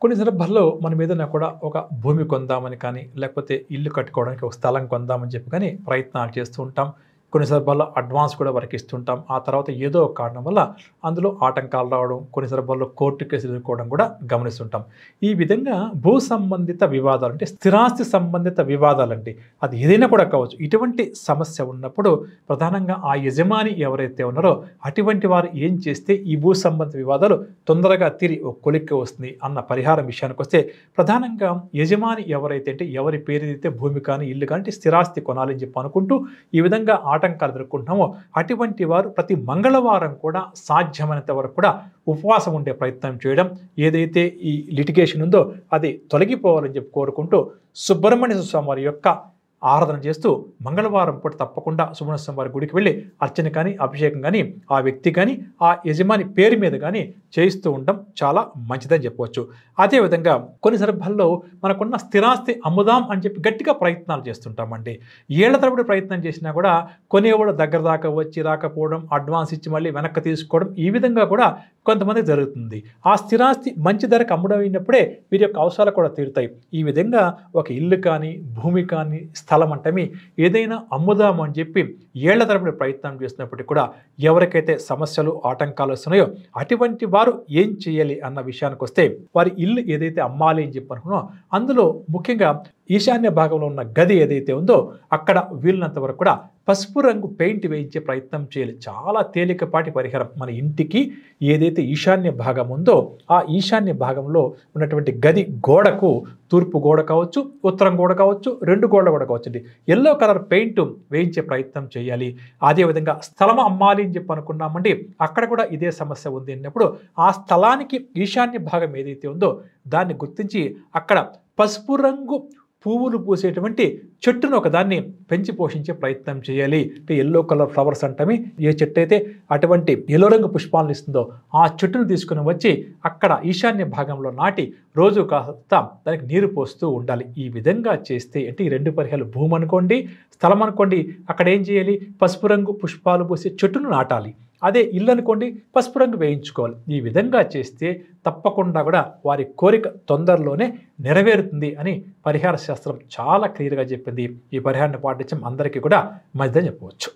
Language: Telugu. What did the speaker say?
కొన్ని సందర్భాల్లో మనం ఏదైనా కూడా ఒక భూమి కొందామని కానీ, లేకపోతే ఇల్లు కట్టుకోవడానికి ఒక స్థలం కొందామని చెప్పి కానీ ప్రయత్నాలు చేస్తూ ఉంటాం. కొన్ని సందర్భాల్లో అడ్వాన్స్ కూడా వారికి ఇస్తుంటాం. ఆ తర్వాత ఏదో ఒక కారణం వల్ల అందులో ఆటంకాలు రావడం, కొన్ని సందర్భాల్లో కోర్టు కేసులు ఎదుర్కోవడం కూడా గమనిస్తుంటాం. ఈ విధంగా భూ సంబంధిత వివాదాలు అంటే స్థిరాస్తి సంబంధిత వివాదాలండి. అది ఏదైనా కూడా కావచ్చు. ఇటువంటి సమస్య ఉన్నప్పుడు ప్రధానంగా ఆ యజమాని ఎవరైతే ఉన్నారో అటువంటి వారు ఏం చేస్తే ఈ భూ సంబంధిత వివాదాలు తొందరగా తీరి ఒక కొలిక్కి వస్తుంది అన్న పరిహారం విషయానికి వస్తే ప్రధానంగా యజమాని ఎవరైతే అంటే ఎవరి పేరు అయితే భూమి కానీ ఇల్లు కానీ స్థిరాస్తి కొనాలని చెప్పి అనుకుంటూ ఈ విధంగా ఆటంకాలు ఎదుర్కొంటున్నామో అటువంటి వారు ప్రతి మంగళవారం కూడా సాధ్యమైనంత వరకు కూడా ఉపవాసం ఉండే ప్రయత్నం చేయడం, ఏదైతే ఈ లిటిగేషన్ ఉందో అది తొలగిపోవాలని చెప్పి కోరుకుంటూ సుబ్రహ్మణ్య స్వామి వారి యొక్క ఆరాధన చేస్తూ మంగళవారం పూట తప్పకుండా సుబ్రహ్మణ్య స్వామి వారి గుడికి వెళ్ళి అర్చన కానీ అభిషేకం కానీ ఆ వ్యక్తి కానీ ఆ యజమాని పేరు మీద కానీ చేయిస్తూ ఉండడం చాలా మంచిదని చెప్పవచ్చు. అదేవిధంగా కొన్ని సందర్భాల్లో మనకున్న స్థిరాస్తి అమ్ముదాం అని చెప్పి గట్టిగా ప్రయత్నాలు చేస్తుంటామండి. ఏళ్ల తరబడి ప్రయత్నం చేసినా కూడా కొనేవాడు దగ్గర దాకా వచ్చి రాకపోవడం, అడ్వాన్స్ ఇచ్చి మళ్ళీ వెనక్కి తీసుకోవడం, ఈ విధంగా కూడా కొంతమంది జరుగుతుంది. ఆ స్థిరాస్తి మంచి ధరకు అమ్ముడమైనప్పుడే వీరి యొక్క అవసరాలు కూడా తీరుతాయి. ఈ విధంగా ఒక ఇల్లు కానీ భూమి కానీ స్థలం అంటే ఏదైనా అమ్ముదాము అని చెప్పి ఏళ్ల తరబడి ప్రయత్నం చేసినప్పటికీ కూడా ఎవరికైతే సమస్యలు ఆటంకాలు వస్తున్నాయో అటువంటి వారు ఏం చేయాలి అన్న విషయానికి వస్తే వారి ఇల్లు ఏదైతే అమ్మాలి అని చెప్పి అనుకున్నామో అందులో ముఖ్యంగా ఈశాన్య భాగంలో ఉన్న గది ఏదైతే ఉందో అక్కడ వీలున్నంత వరకు కూడా పసుపు రంగు పెయింట్ వేయించే ప్రయత్నం చేయాలి. చాలా తేలికపాటి పరిహారం. మన ఇంటికి ఏదైతే ఈశాన్య భాగం ఉందో ఆ ఈశాన్య భాగంలో ఉన్నటువంటి గది గోడకు తూర్పు గోడ కావచ్చు, ఉత్తరం గోడ కావచ్చు, రెండు గోడలు కూడా కావచ్చు అండి, ఎల్లో కలర్ పెయింట్ వేయించే ప్రయత్నం చేయాలి. అదేవిధంగా స్థలం అమ్మాలి అని చెప్పి అనుకున్నామండి, అక్కడ కూడా ఇదే సమస్య ఉంది అన్నప్పుడు ఆ స్థలానికి ఈశాన్య భాగం ఏదైతే ఉందో దాన్ని గుర్తించి అక్కడ పసుపు రంగు పువ్వులు పూసేటువంటి చెట్టును ఒకదాన్ని పెంచి పోషించే ప్రయత్నం చేయాలి. అంటే ఎల్లో కలర్ ఫ్లవర్స్ అంటమి ఏ చెట్టు అయితే అటువంటి ఎల్లో రంగు పుష్పాలను ఇస్తుందో ఆ చెట్టును తీసుకుని వచ్చి అక్కడ ఈశాన్య భాగంలో నాటి రోజు కాస్త దానికి నీరు పోస్తూ ఉండాలి. ఈ విధంగా చేస్తే అంటే ఈ రెండు పరిహారాలు భూమి అనుకోండి, స్థలం అనుకోండి, అక్కడ ఏం చేయాలి, పసుపు రంగు పుష్పాలు పూసే చెట్టును నాటాలి. అదే ఇల్లు అనుకోండి, పసుపు రంగు వేయించుకోవాలి. ఈ విధంగా చేస్తే తప్పకుండా కూడా వారి కోరిక తొందరలోనే నెరవేరుతుంది అని పరిహార శాస్త్రం చాలా క్లియర్గా చెప్పింది. ఈ పరిహారాన్ని పాటించడం అందరికీ కూడా మంచిదని చెప్పవచ్చు.